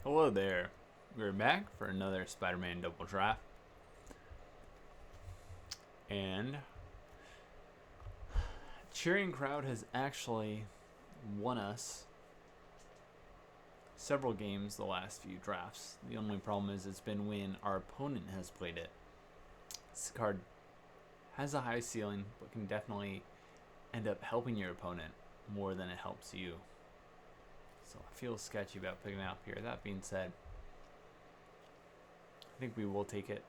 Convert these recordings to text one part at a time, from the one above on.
Hello there. We're back for another Spider-Man double draft. And cheering crowd has actually won us several games the last few drafts. The only problem is it's been when our opponent has played it. This card has a high ceiling, but can definitely end up helping your opponent more than it helps you. So I feel sketchy about picking it up here. That being said, I think we will take it.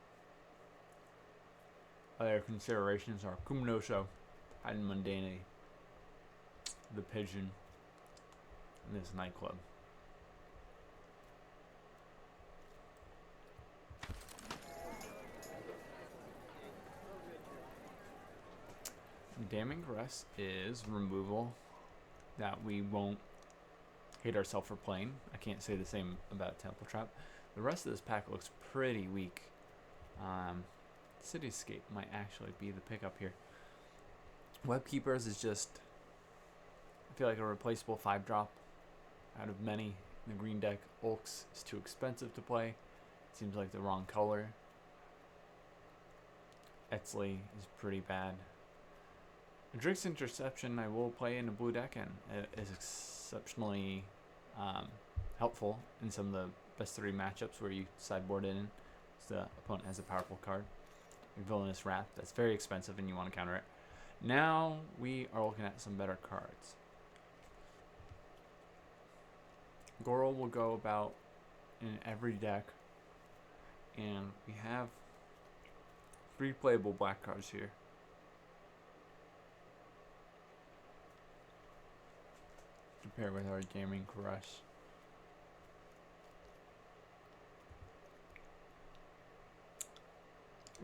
Other considerations are Kumnosho, Hidden Mundanity, the Pigeon, and this nightclub. Damning Caress is removal that we won't hate ourselves for playing. I can't say the same about Temple Trap. The rest of this pack looks pretty weak. Cityscape might actually be the pickup here. Webkeepers is just, I feel like, a replaceable 5-drop out of many in the green deck. Ulks is too expensive to play. Seems like the wrong color. Etzley is pretty bad. Drake's Interception I will play in a blue deck, and it is exceptionally helpful in some of the best 3 matchups where you sideboard it in. So the opponent has a powerful card. Villainous Wrath, that's very expensive and you want to counter it. Now we are looking at some better cards. Goral will go about in every deck, and we have 3 playable black cards here. To pair with our Damning Caress.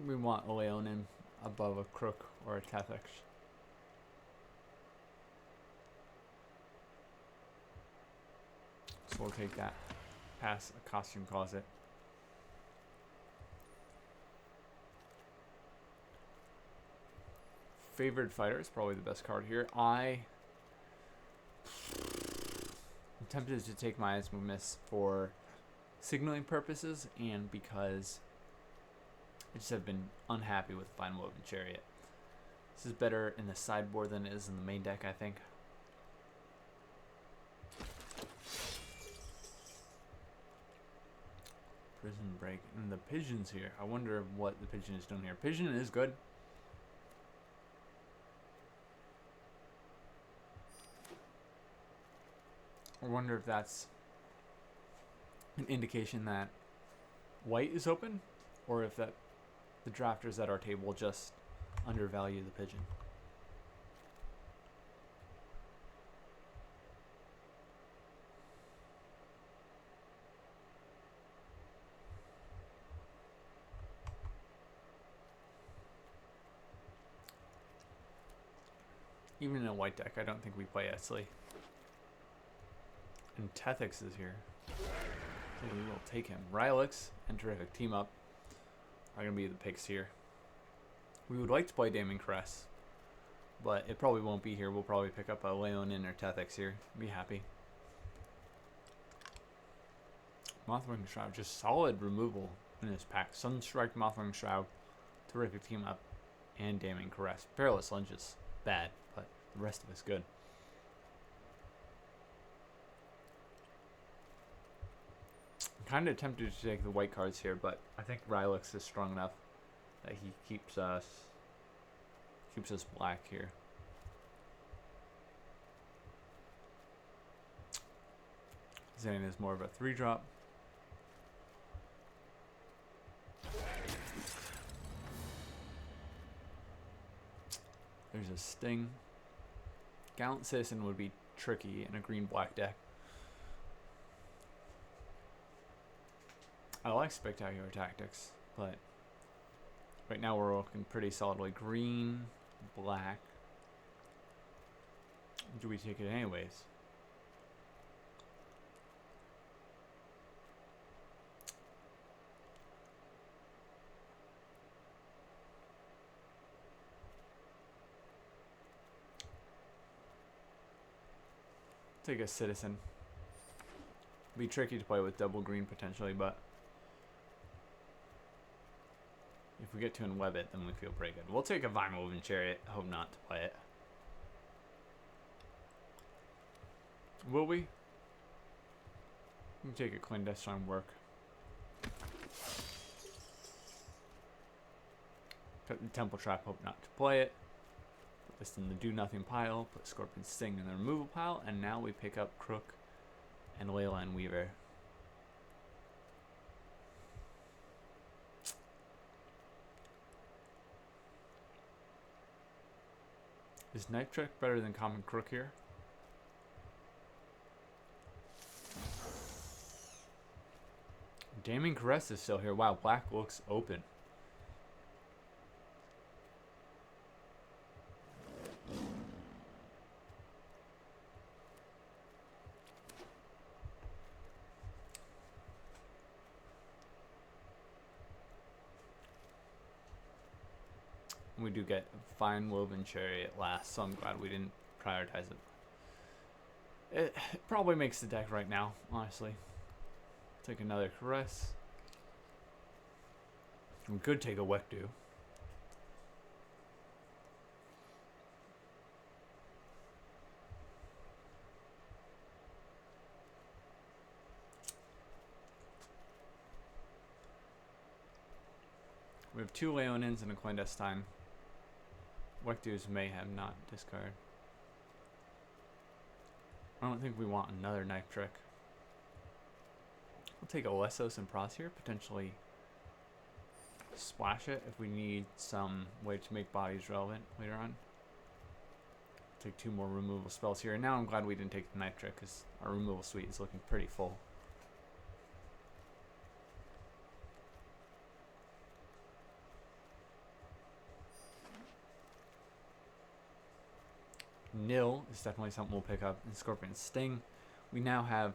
We want a Leonin above a Crook or a Tethix. So we'll take that. Pass a Costume Closet. Favored Fighter is probably the best card here. I'm tempted to take my Miss for signaling purposes and because I just have been unhappy with Fine Woven Chariot. This is better in the sideboard than it is in the main deck, I think. Prison Break. And the Pigeon's here. I wonder what the Pigeon is doing here. Pigeon is good. I wonder if that's an indication that white is open, or if that the drafters at our table just undervalue the Pigeon. Even in a white deck, I don't think we play Etzley. And Tethix is here. So we will take him. Rylix and Terrific Team Up are going to be the picks here. We would like to play Damning Caress, but it probably won't be here. We'll probably pick up a Leonin or Tethix here. Be happy. Mothwing Shroud, just solid removal in this pack. Sunstrike, Mothwing Shroud, Terrific Team Up, and Damning Caress. Perilous Lunges, bad, but the rest of it's good. I'm kind of tempted to take the white cards here, but I think Rylix is strong enough that he keeps us black here. Zane is more of a 3-drop. There's a Sting. Gallant Citizen would be tricky in a green-black deck. I like Spectacular Tactics, but right now we're looking pretty solidly green, black. Do we take it anyways? Take a Citizen. Be tricky to play with double green potentially, but if we get to unweb it, then we feel pretty good. We'll take a Vine Woven Chariot. Hope not to play it. Will we? We can take a Clandestine Work. Cut the Temple Trap, hope not to play it. Put this in the do nothing pile. Put Scorpion Sting in the removal pile. And now we pick up Crook and Leyline Weaver. Is Knife Trick better than Common Crook here? Damien Caress is still here. Wow, black looks open. We do get a Fine Woven Chariot last, so I'm glad we didn't prioritize it. It probably makes the deck right now, honestly. Take another Caress. We could take a Wekdu. We have 2 Leonins and a Clandestine. Wekdu's Mayhem, not discard. I don't think we want another Knife Trick. We'll take Olesos and Pros here, potentially splash it if we need some way to make bodies relevant later on. Take 2 more removal spells here, and now I'm glad we didn't take the Knife Trick because our removal suite is looking pretty full. Nil is definitely something we'll pick up in Scorpion Sting. We now have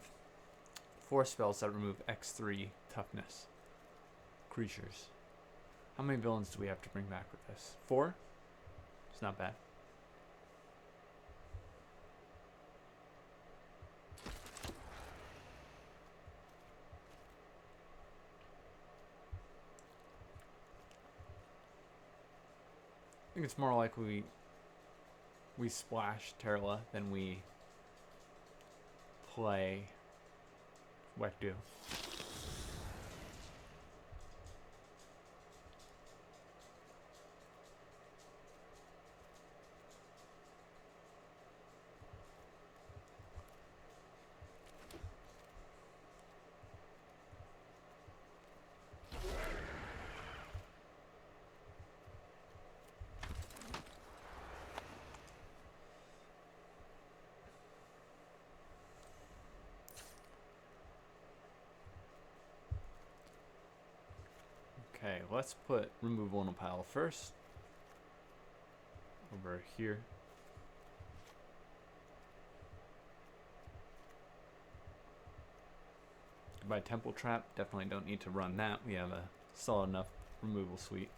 4 spells that remove X3 toughness creatures. How many villains do we have to bring back with this? 4? It's not bad. I think it's more likely we splash Terla than we play Wekdu. Okay, let's put removal in a pile first. Over here. Goodbye Temple Trap. Definitely don't need to run that. We have a solid enough removal suite.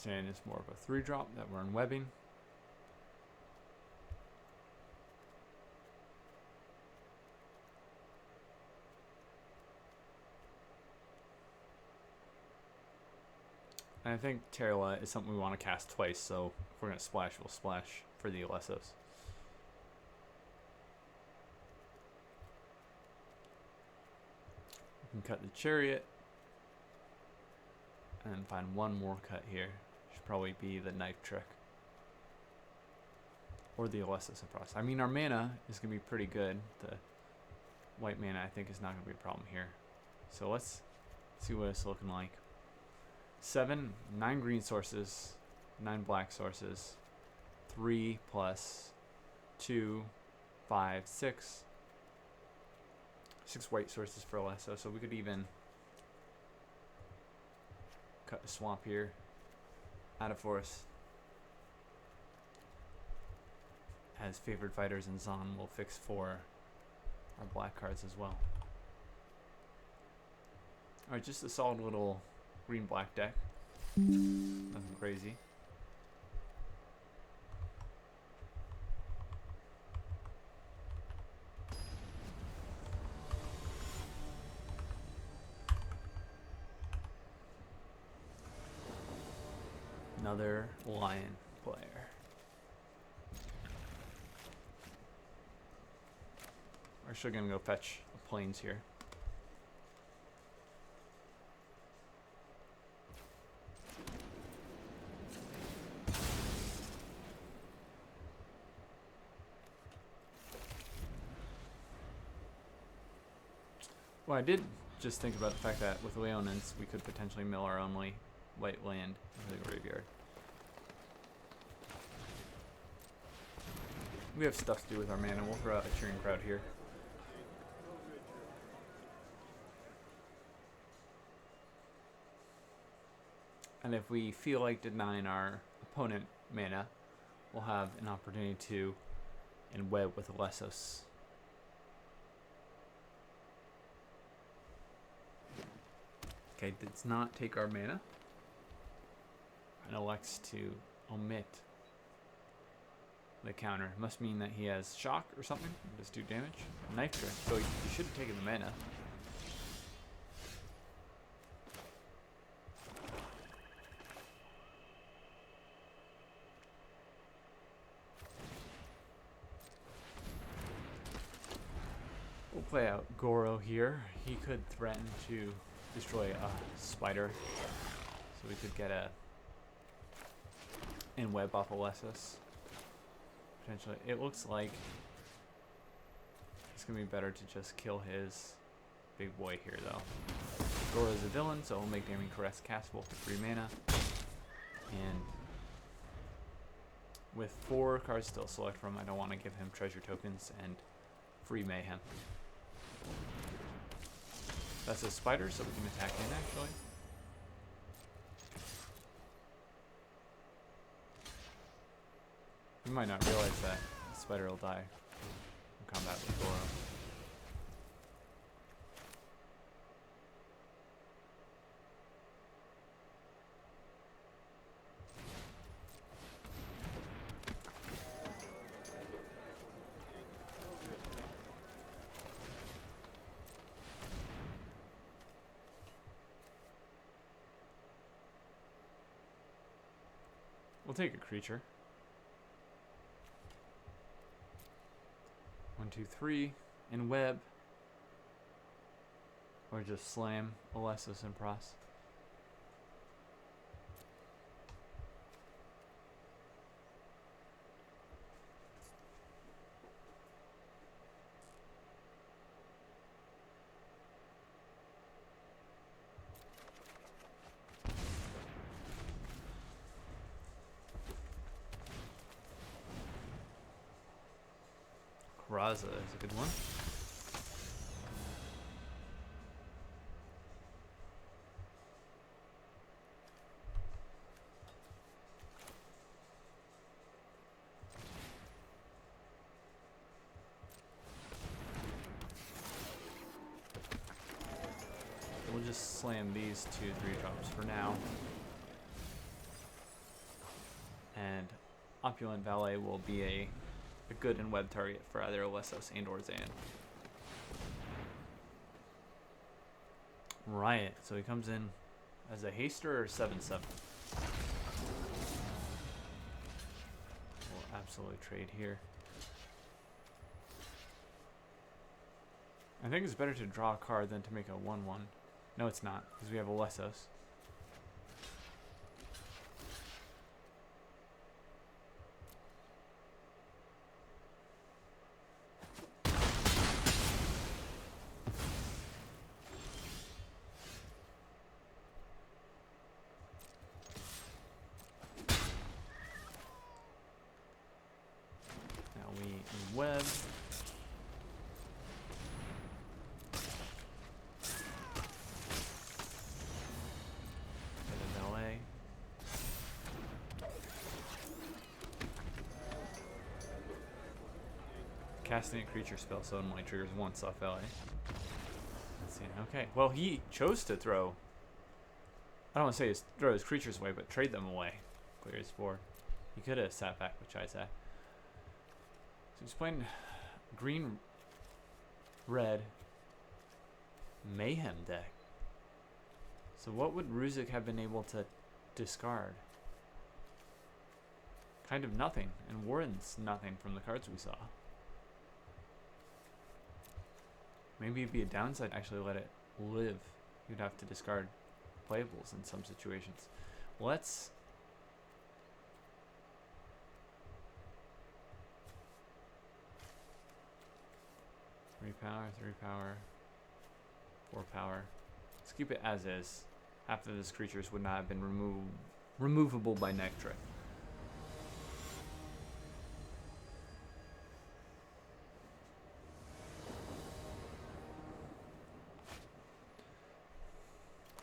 And it's more of a 3-drop that we're unwebbing. And I think Terla is something we want to cast twice, so if we're going to splash, we'll splash for the Olesos. We can cut the Chariot and find one more cut here. Should probably be the Knife Trick. Or the Olesos and Pros. I mean, our mana is going to be pretty good. The white mana, I think, is not going to be a problem here. So let's see what it's looking like. 9 green sources, 9 black sources, 3 plus 2, 5, 6. 6 white sources for Oleso, so we could even cut the swamp here, add a forest. as favored fighters and Zon will fix for our black cards as well. Alright, just a solid little green-black deck. Nothing crazy. Another lion player. We're actually gonna go fetch planes here. Well, I did just think about the fact that with Leonins, we could potentially mill our only white land into the graveyard. We have stuff to do with our mana. We'll throw out a cheering crowd here. And if we feel like denying our opponent mana, we'll have an opportunity to web with Lessos. Okay, does not take our mana. And elects to omit the counter. Must mean that he has shock or something. Does 2 damage. Knife trick. So he should have taken the mana. We'll play out Goro here. He could threaten to destroy a spider. So we could get a web off of Lessos. Potentially. It looks like it's going to be better to just kill his big boy here, though. Goro's a villain, so he'll make Damning Caress castable for 3 mana. And with 4 cards still select from, I don't want to give him treasure tokens and free mayhem. That's a spider, so we can attack in, actually. We might not realize that the spider will die in combat with Goro. We'll take a creature. 1, 2, 3, and web. Or just slam Lessos and Pros. Raza is a good one. We'll just slam these 2 3-drops for now. And Opulent Valet will be a good and web target for either Lessos and or Zan. Riot. So he comes in as a haster or 7/7. We'll absolutely trade here. I think it's better to draw a card than to make a 1/1. No, it's not, because we have a Lessos. Web. Valet. Casting a creature spell so it only triggers once off LA. Let's see. Okay. Well, he chose to throw. I don't want to say throw his creatures away, but trade them away. Clear his board. He could have sat back with Chizak. So he's playing green, red, mayhem deck. So what would Ruzek have been able to discard? Kind of nothing. And Warren's nothing from the cards we saw. Maybe it'd be a downside to actually let it live. You'd have to discard playables in some situations. Let's... Three power, 4 power. Let's keep it as is. Half of his creatures would not have been removable by Nectric.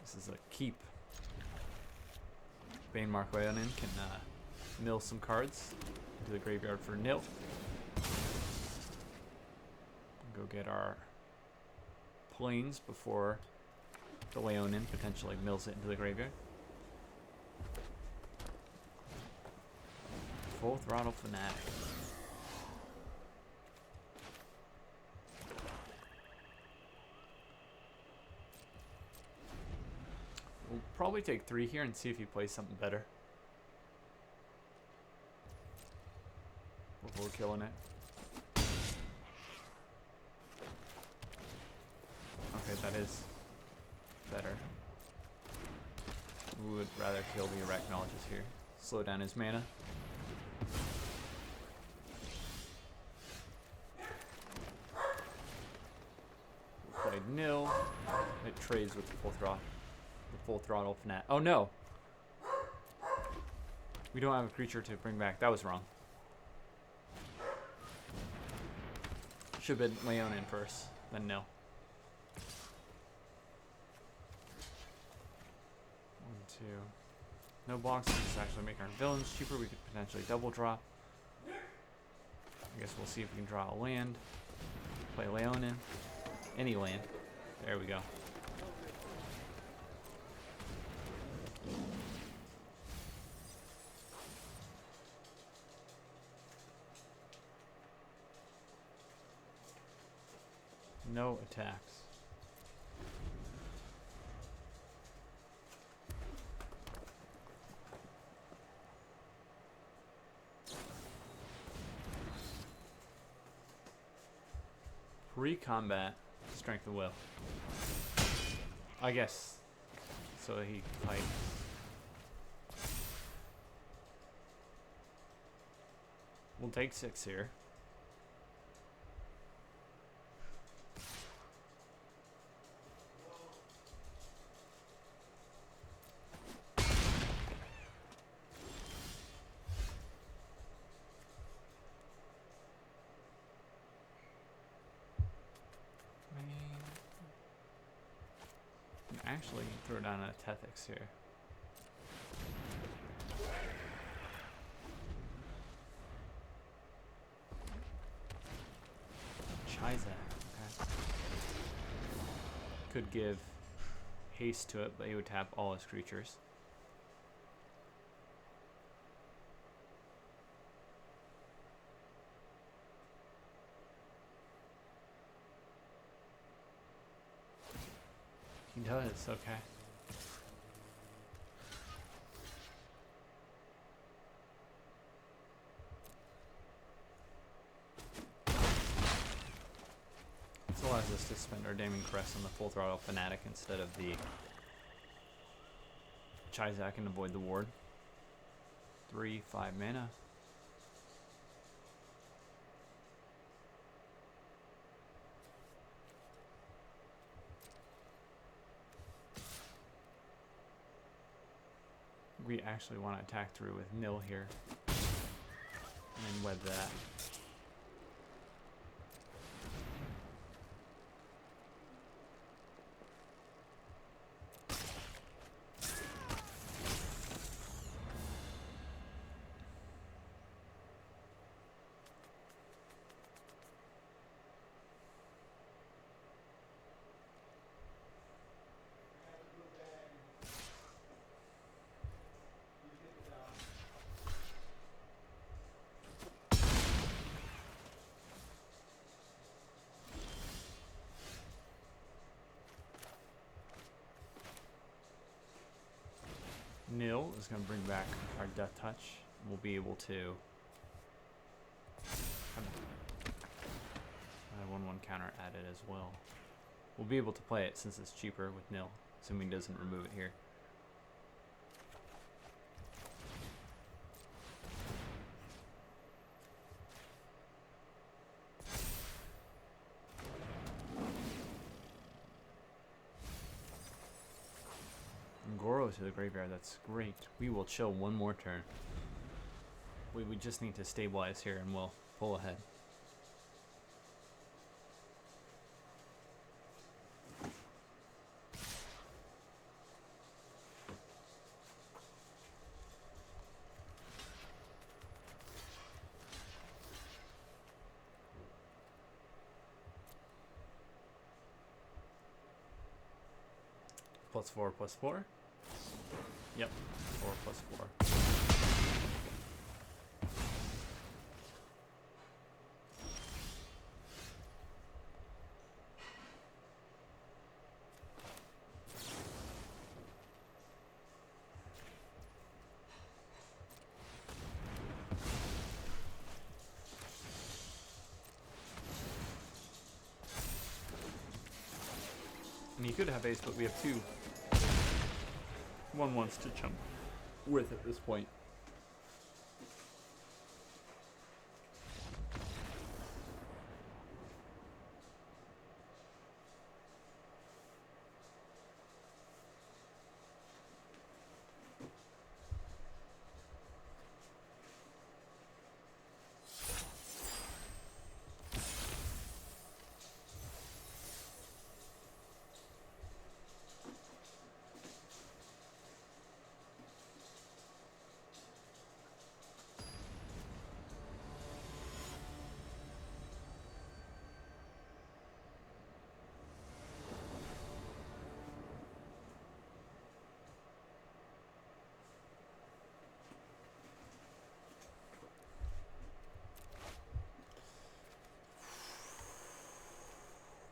This is a keep. Banemark Leonin can mill some cards into the graveyard for nil. Go get our planes before the Leonin potentially mills it into the graveyard. Full Throttle Fanatic. We'll probably take 3 here and see if he plays something better before killing it. Okay, that is better. We would rather kill the Arachnologist here. Slow down his mana. Play nil. It trades with the full throttle Fnatic. Oh no! We don't have a creature to bring back. That was wrong. Should have been Leonin first, then nil. 1, 2. No blocks. We just actually make our villains cheaper. We could potentially double draw. I guess we'll see if we can draw a land. Play Leonin. Any land. There we go. No attacks. Pre-combat strength of will. I guess. So he fights. We'll take 6 here. Actually throw down a Tethix here. Chizak, okay. Could give haste to it, but he would tap all his creatures. He does, okay. This allows us to spend our Damning Crest on the Full Throttle Fanatic instead of the Chizak and avoid the ward. 3, 5 mana. We actually want to attack through with nil here. And then web that. Nil is going to bring back our Death Touch. We'll be able to have a 1/1 counter added as well. We'll be able to play it since it's cheaper with nil, assuming he doesn't remove it here. Goro to the graveyard, that's great. We will chill one more turn. We just need to stabilize here and we'll pull ahead. +4/+4. Yep, 4/4. And you could have ace, but we have two 1/1s to jump with at this point.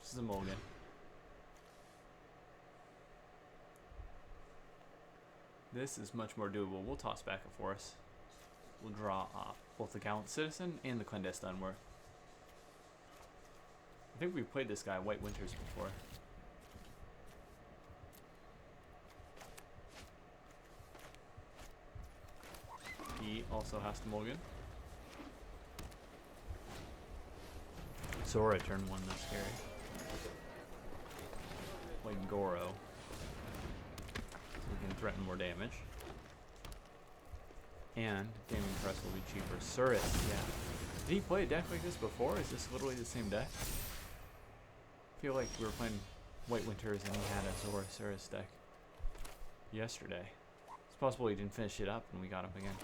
This is a mulligan. This is much more doable. We'll toss back a forest. We'll draw off both the Gallant Citizen and the Clandestine War. I think we've played this guy White Winters before. He also has to mulligan. Sora turn 1, that's scary. Like Goro. So we can threaten more damage. And Gaming Press will be cheaper. Surus, yeah. Did he play a deck like this before? Is this literally the same deck? I feel like we were playing White Winters and he had a Zora Surus deck yesterday. It's possible he didn't finish it up and we got him again.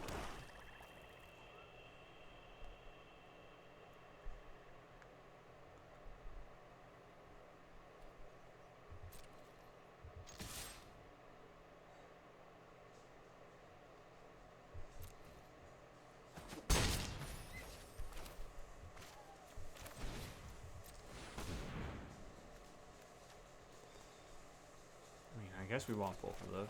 I guess we want both of those.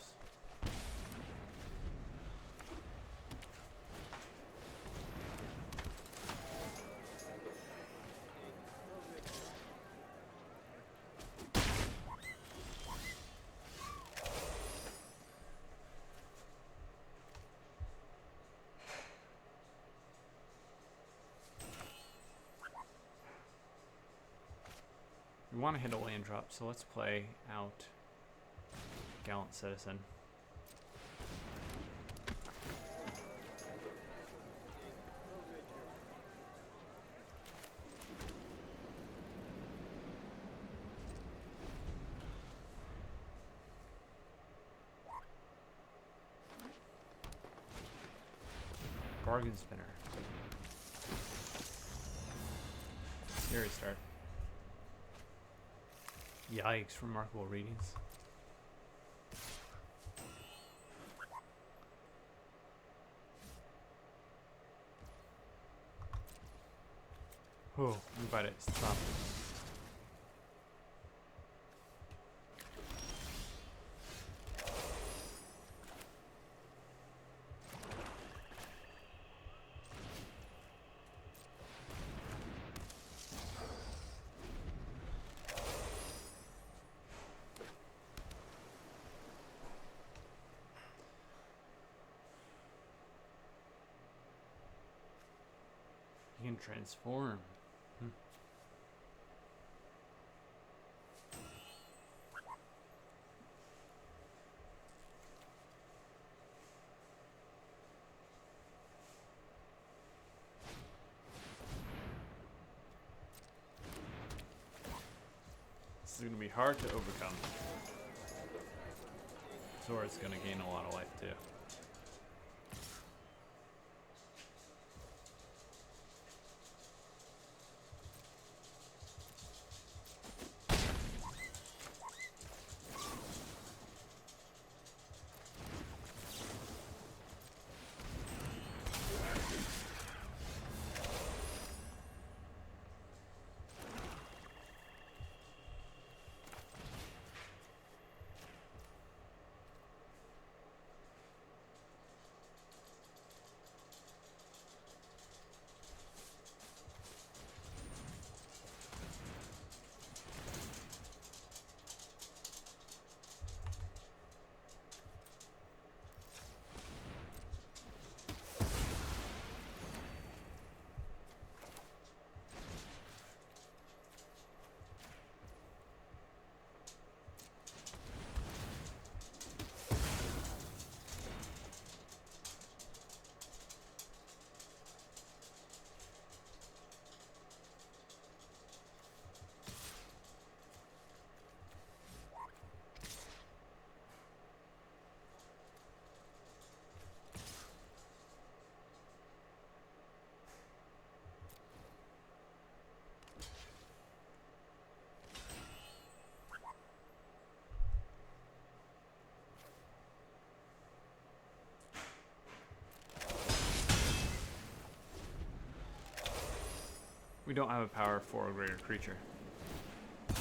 We want to hit a land drop, so let's play out Gallant Citizen. Bargain Spinner. Scary start. Yikes, remarkable readings. Oh, we got it. Stop. transform. This is going to be hard to overcome. Zora's going to gain a lot of life too. We don't have a power for a greater creature. I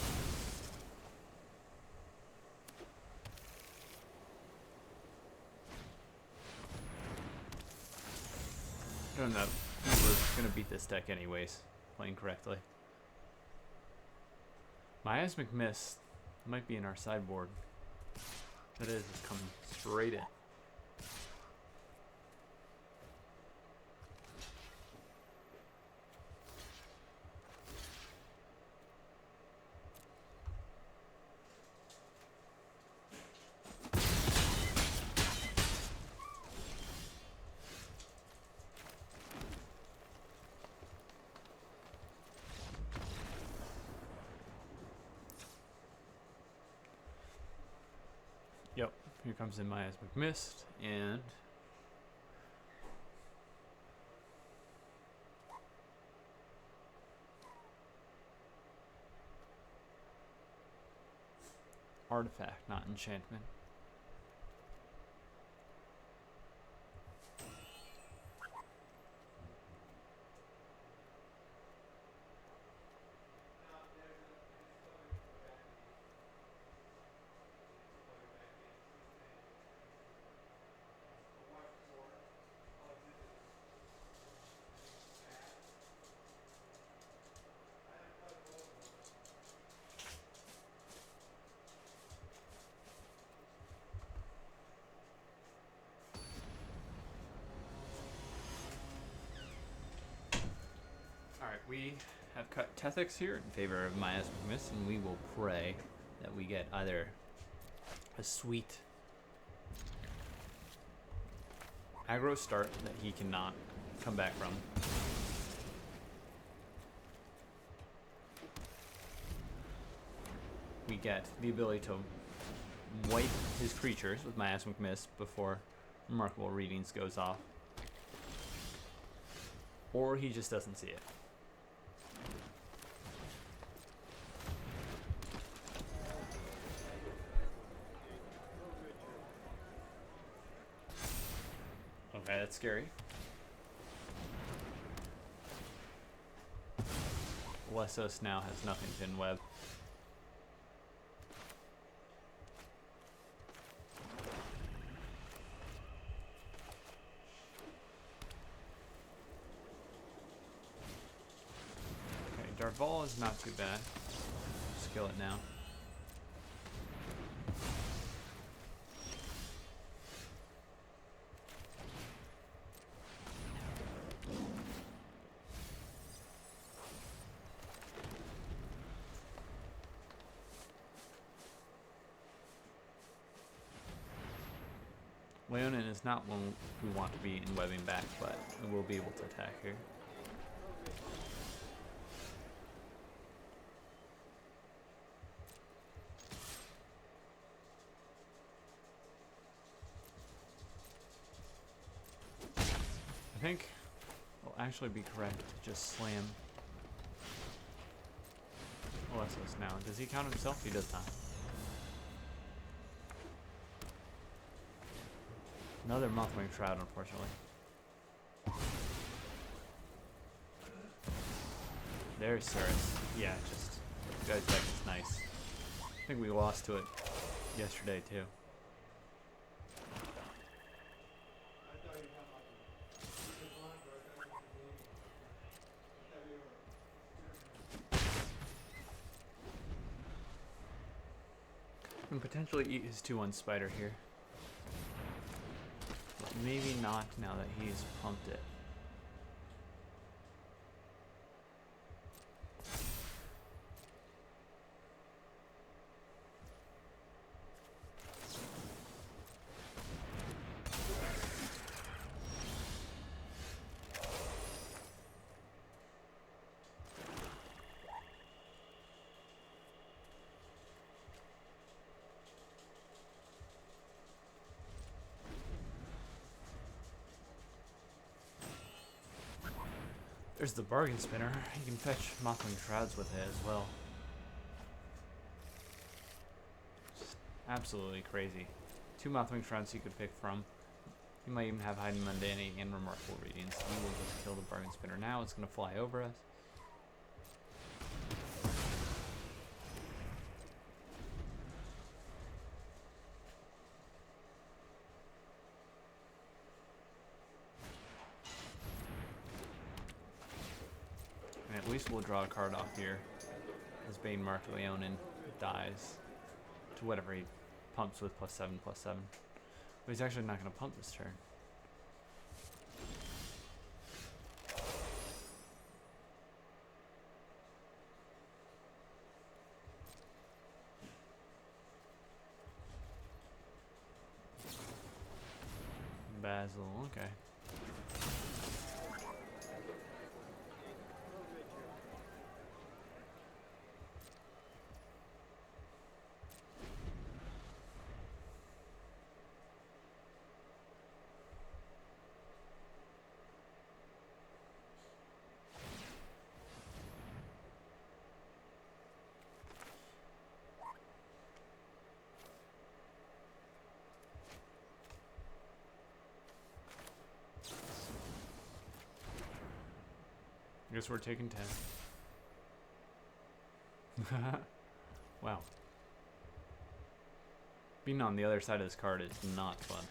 don't know. We're gonna beat this deck anyways, playing correctly. Miasmic Mist might be in our sideboard. That is, it's coming straight in. Yep, here comes in Miasmic Mist, and artifact, not enchantment. Alright, we have cut Tethix here in favor of Miasmic Mist, and we will pray that we get either a sweet aggro start that he cannot come back from, we get the ability to wipe his creatures with Miasmic Mist before Remarkable Readings goes off, or he just doesn't see it. Okay, that's scary. Lessos now has nothing to inweb. Okay, Darval is not too bad. Just kill it now. Leonin is not one we want to be in webbing back, but we will be able to attack here. I think it'll actually be correct to just slam Olesos now. Does he count himself? He does not. Another Mothwing Shroud, unfortunately. There's Cirrus. Yeah, just guy's deck is nice. I think we lost to it yesterday too. And potentially eat his 2/1 Spider here. But maybe not now that he's pumped it. There's the bargain spinner. You can fetch Mothwing Shrouds with it as well. Just absolutely crazy. 2 Mothwing Shrouds you could pick from. You might even have Hiding Mundanity and Remarkable Readings. You will just kill the bargain spinner now. It's going to fly over us. At least we'll draw a card off here as Bane Mark Leonin dies to whatever he pumps with +7/+7. But he's actually not going to pump this turn. Basil, okay. I guess we're taking 10. Wow. Being on the other side of this card is not fun.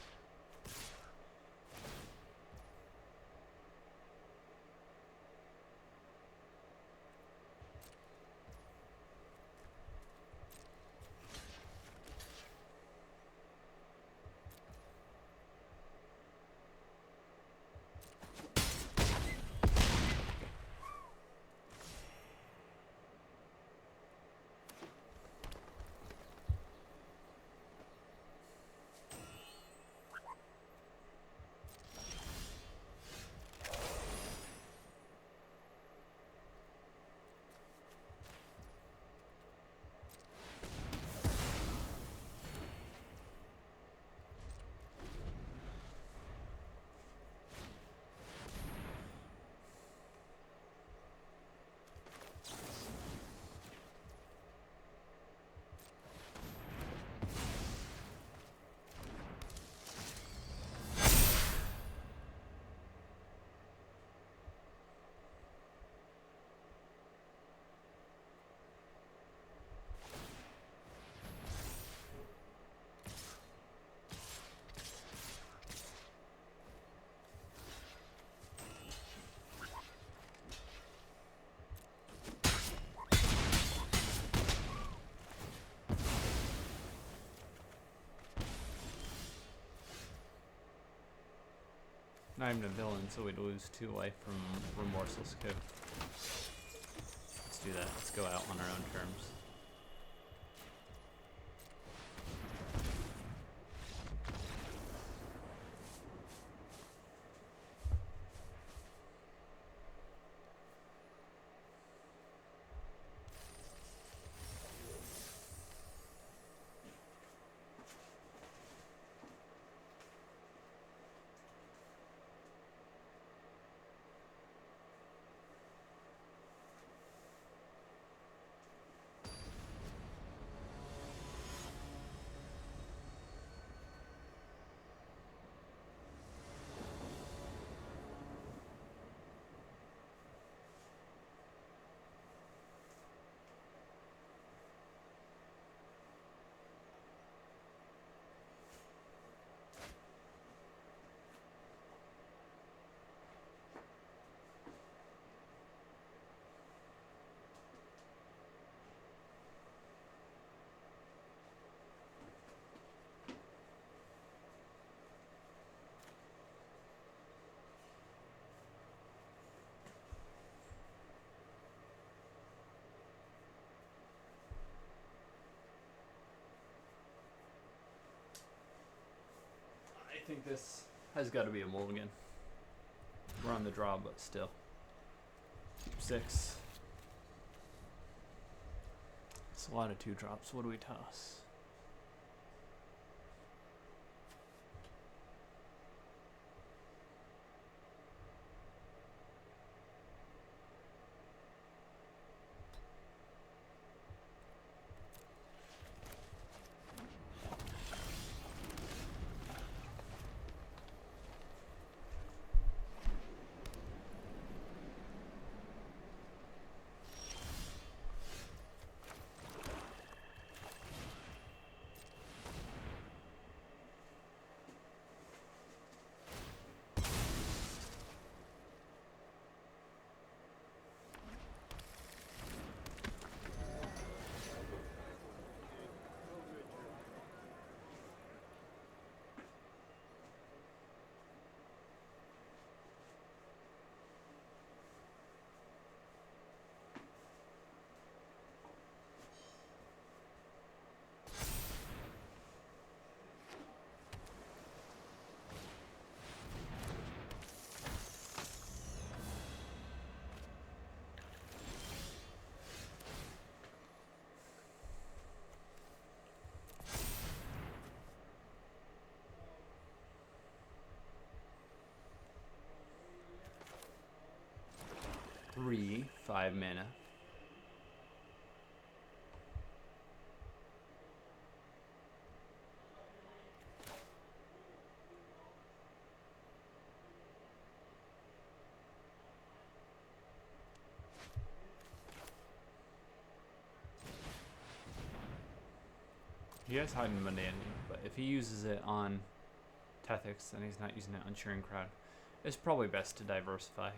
Not even a villain, so we'd lose 2 life from Remorseless Coup. Let's do that. Let's go out on our own terms. think this has got to be a mulligan. We're on the draw, but still. 6. It's a lot of 2 drops. What do we toss? Three, 5 mana. He has Hide and Mundane, but if he uses it on Tethix and he's not using it on Cheering Crowd, it's probably best to diversify.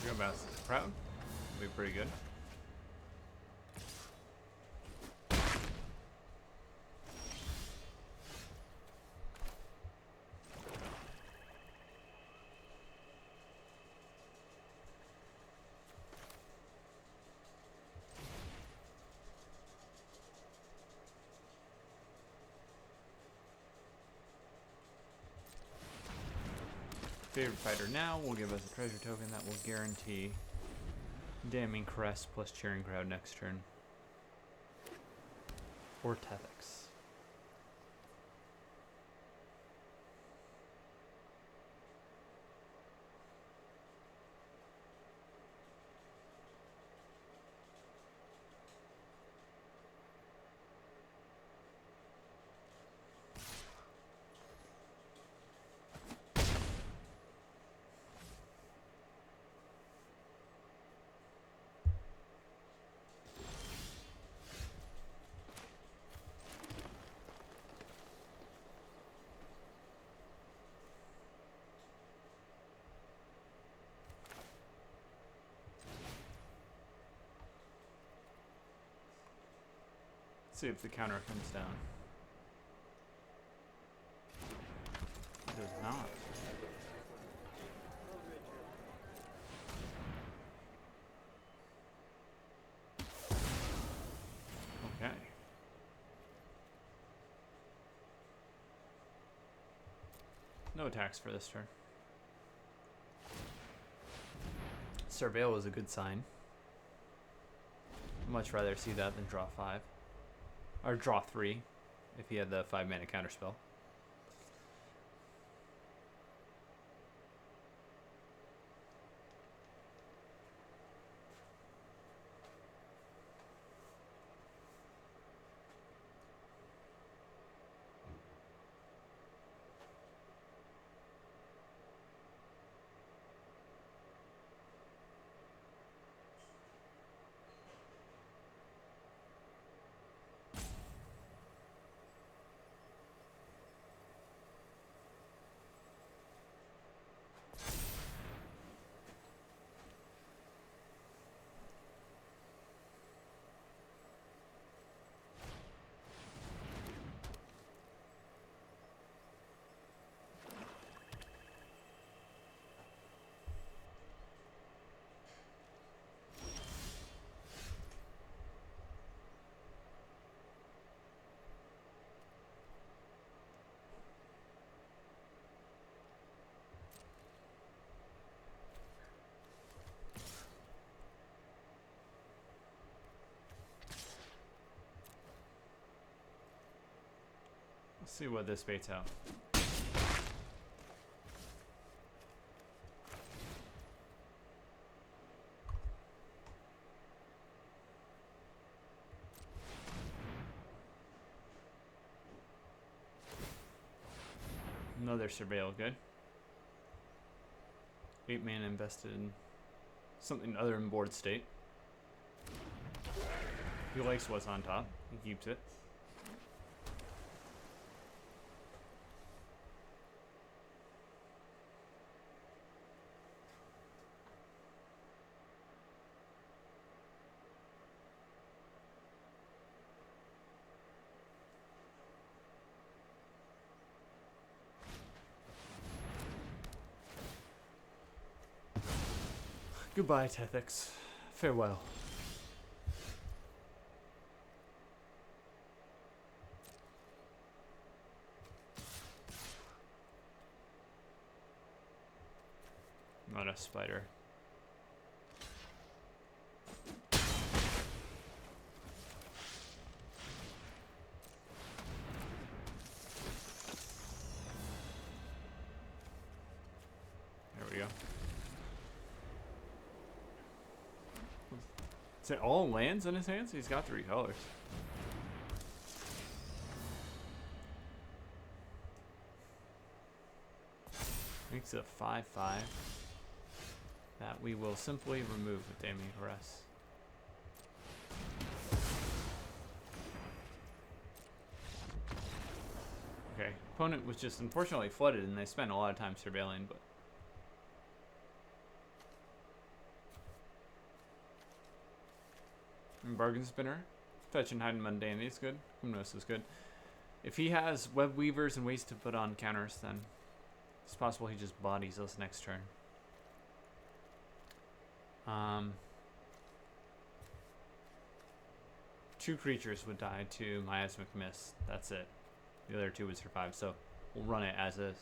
Go bounce the crowd. Be pretty good. Favorite fighter now will give us a treasure token that will guarantee Damning Caress plus Cheering Crowd next turn. Or Tethix. See if the counter comes down. It does not. Okay. No attacks for this turn. Surveil is a good sign. I'd much rather see that than draw 5. Or draw 3, if he had the 5 mana counterspell. Let's see what this baits out. Another surveil, good. 8 mana invested in something other than board state. He likes what's on top. He keeps it. Goodbye, Tethix. Farewell. Not a spider. There we go. Is it all lands in his hands? He's got 3 colors. Makes it a 5/5 that we will simply remove with Damning Caress. Okay, opponent was just unfortunately flooded and they spent a lot of time surveilling, but and Bargain Spinner, Fetch and Hide and Mundanity is good. Humnos is good. If he has Web Weavers and ways to put on counters, then it's possible he just bodies us next turn. 2 creatures would die to Miasmic Mist. That's it. The other 2 would survive, so we'll run it as is.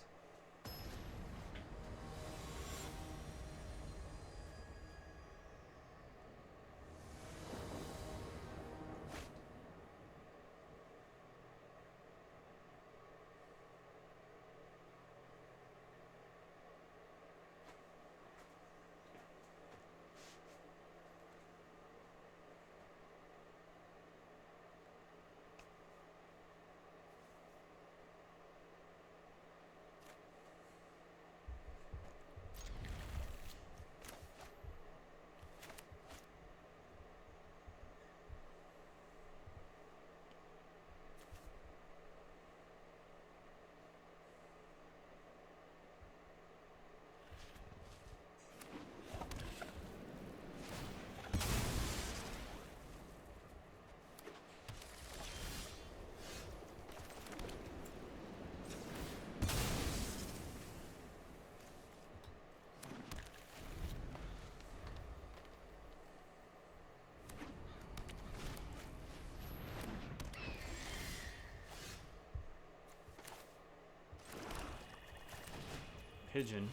Pigeon,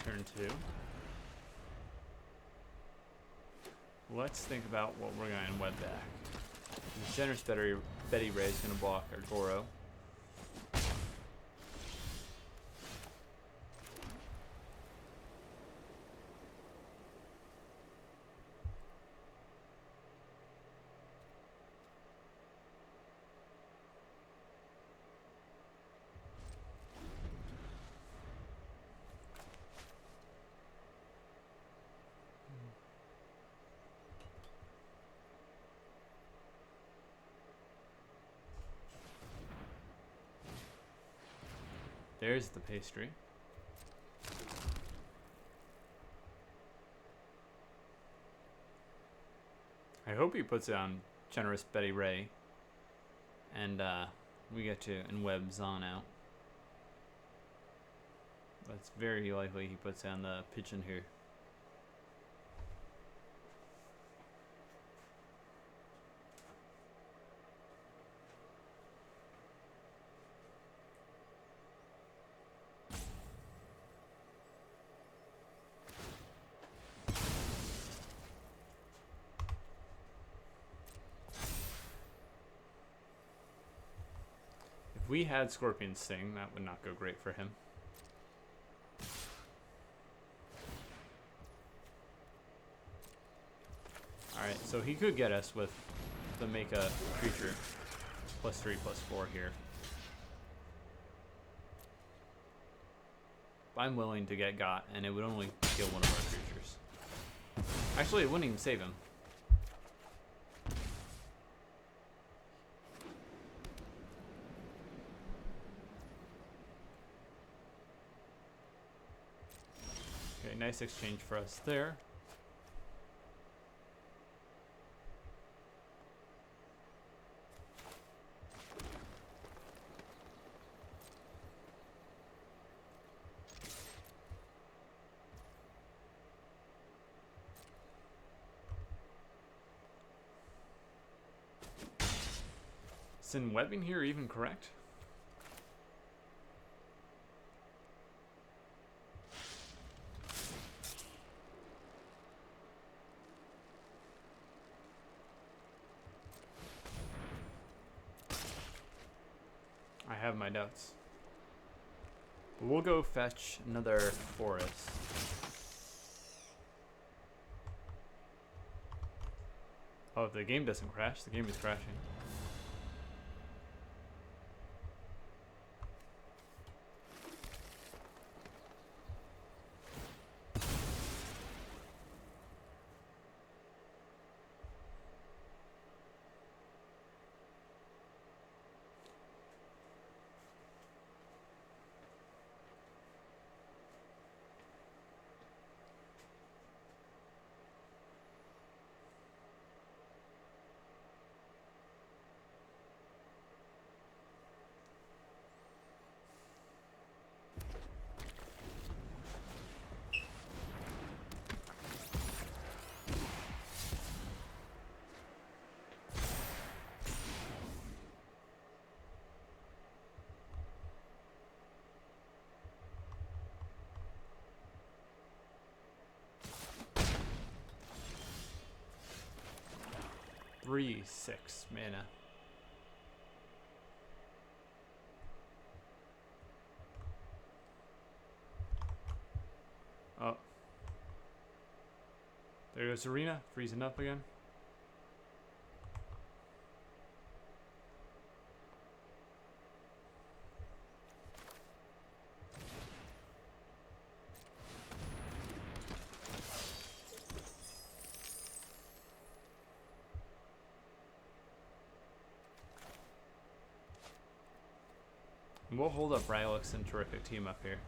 turn 2. Let's think about what we're going to web back. The Generous Betty Ray is going to block our Goro. There's the pastry. I hope he puts it on Generous Betty Ray. And we get to web Zon out. But it's very likely he puts on the pigeon here. If we had Scorpion Sting, that would not go great for him. Alright, so he could get us with the make a creature +3/+4 here. I'm willing to get got, and it would only kill one of our creatures. Actually, it wouldn't even save him. Okay, nice exchange for us there. Is in webbing here even correct? I have my doubts. We'll go fetch another forest. Oh, if the game doesn't crash, the game is crashing. Three, 6 mana. Oh. There goes Arena, freezing up again. We'll hold up Rylix and Terrific team up here.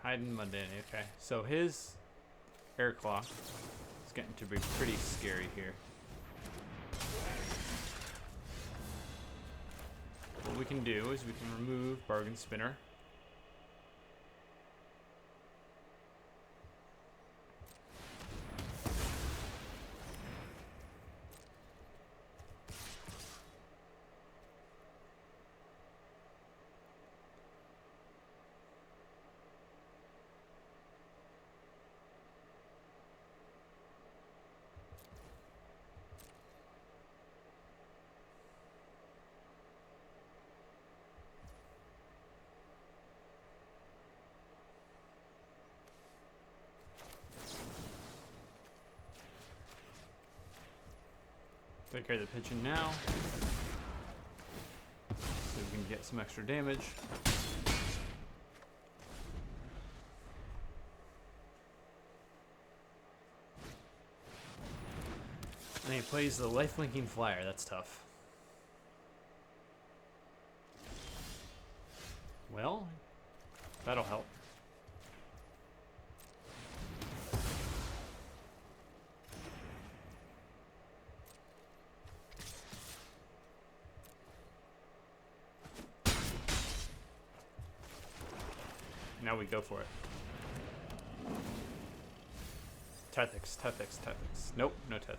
Hiding Mundane, okay. So his air claw is getting to be pretty scary here. What we can do is we can remove Bargain Spinner. Take care of the pigeon now, so we can get some extra damage. And he plays the life-linking flyer. That's tough. Well, that'll help. now we go for it. Tethix, Tethix, Tethix. Nope, no Tethix.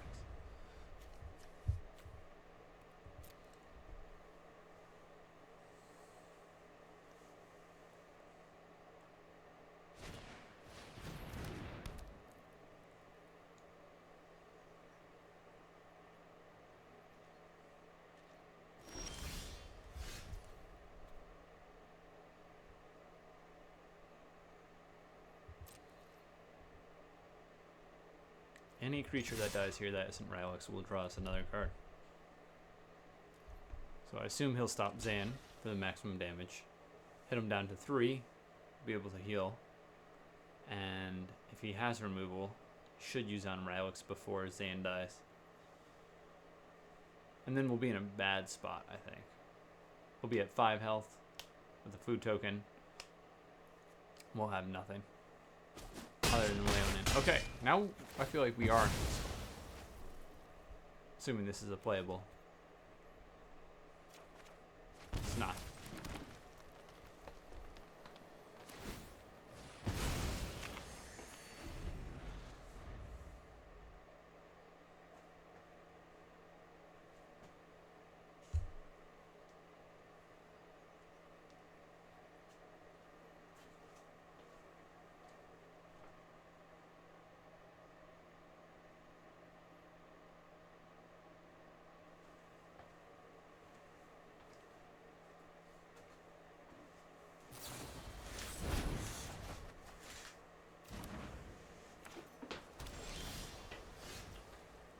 Any creature that dies here that isn't Rylix will draw us another card. So I assume he'll stop Zan for the maximum damage. Hit him down to 3, be able to heal. And if he has removal, should use on Rylix before Zan dies. And then we'll be in a bad spot, I think. We'll be at 5 health with a food token. We'll have nothing other than Leonin. Okay, now I feel like we are. Assuming this is a playable. It's not.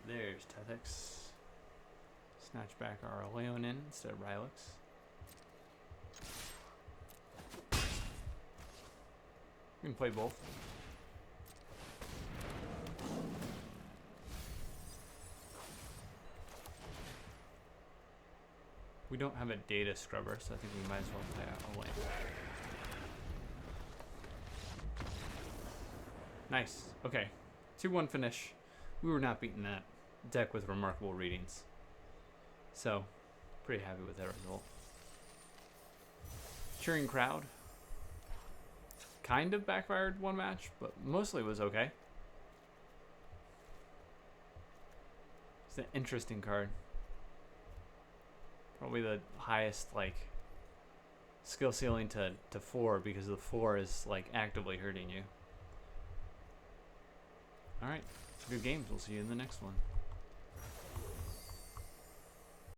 There's Tethix. Snatch back our Leonin instead of Rylix. We can play both. We don't have a data scrubber, so I think we might as well play out a land. Nice. Okay. 2-1 finish. We were not beating that deck with remarkable readings. So, pretty happy with that result. Cheering crowd. Kind of backfired one match, but mostly was okay. It's an interesting card. Probably the highest, like, skill ceiling to 4 because the 4 is, like, actively hurting you. Alright. Good games. We'll see you in the next one.